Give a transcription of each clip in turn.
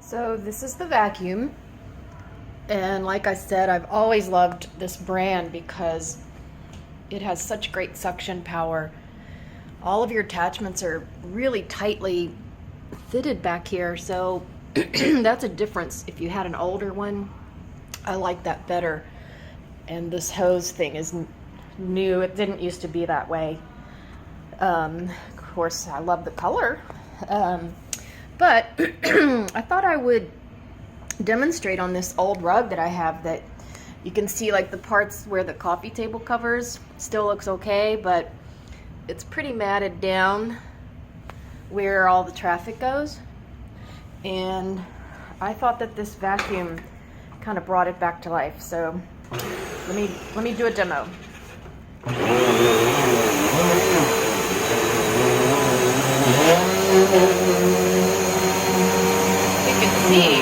So this is the vacuum, and like I said, I've always loved this brand because it has such great suction power. All of your attachments are really tightly fitted back here, so that's a difference. If you had an older one, I like that better. And this hose thing is new. It didn't used to be that way. Of course, I love the color. But I thought I would demonstrate on this old rug that I have that you can see, like, the parts where the coffee table covers still looks okay, but it's pretty matted down where all the traffic goes. And I thought that this vacuum kind of brought it back to life. So let me do a demo. You can see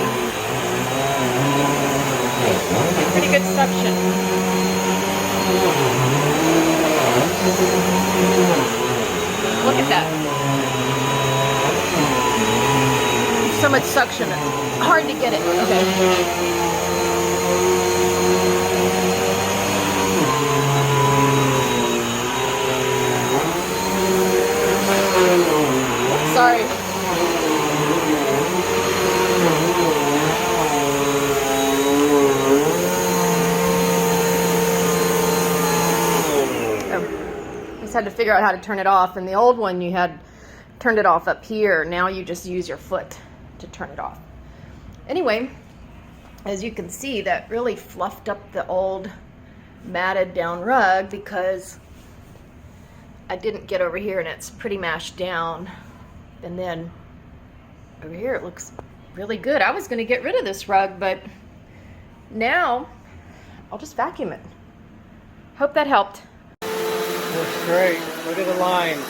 pretty good suction. Look at that. So much suction. It's hard to get it. Okay. Sorry. Just had to figure out how to turn it off. And the old one, you had turned it off up here. Now you just use your foot to turn it off. Anyway, as you can see, that really fluffed up the old matted down rug because I didn't get over here and it's pretty mashed down. And then over here it looks really good. I was going to get rid of this rug, but now I'll just vacuum it. Hope that helped. Looks great. Look at the lines.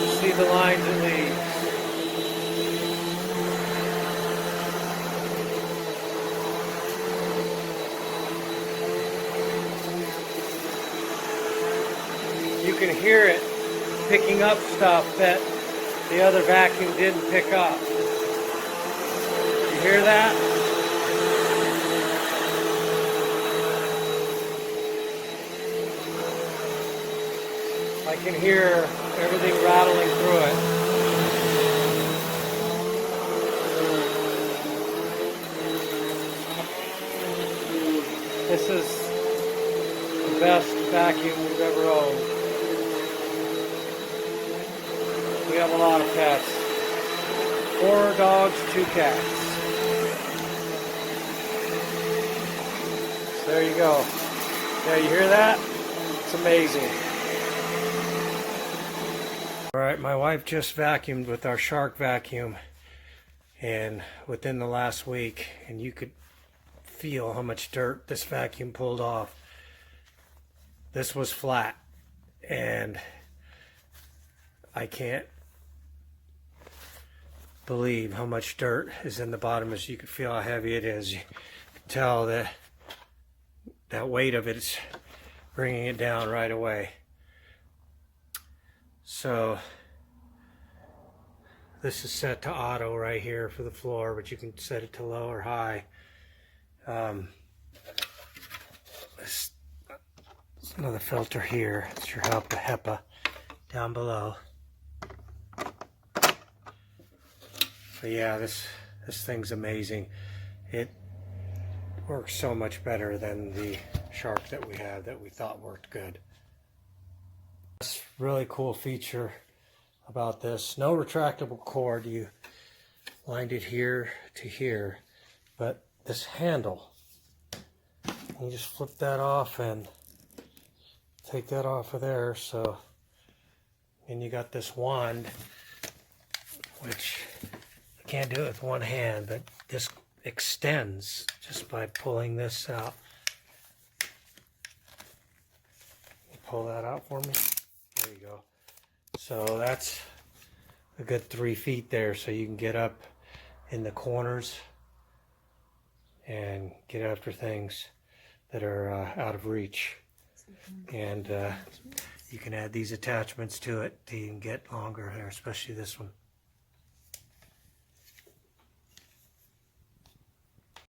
You see the lines it leaves. You can hear it picking up stuff that the other vacuum didn't pick up. You hear that? I can hear everything rattling through it. This is the best vacuum we've ever owned. We have a lot of pets. 4 dogs, 2 cats. So there you go. Yeah, you hear that? It's amazing. Alright, my wife just vacuumed with our Shark vacuum, and within the last week, and you could feel how much dirt this vacuum pulled off. This was flat, and I can't believe how much dirt is in the bottom. As you can feel how heavy it is. You can tell that weight of it's bringing it down right away. So this is set to auto right here for the floor, but you can set it to low or high. There's another filter here. It's your HEPA down below. But yeah, this thing's amazing. It works so much better than the Shark that we had that we thought worked good. This really cool feature about this, no retractable cord. You wind it here to here, but this handle, you just flip that off and take that off of there. So, and you got this wand, which you can't do it with one hand, but this extends just by pulling this out. You pull that out for me. There you go. So that's a good 3 feet there, so you can get up in the corners and get after things that are out of reach. And you can add these attachments to it to even get longer there, especially this one.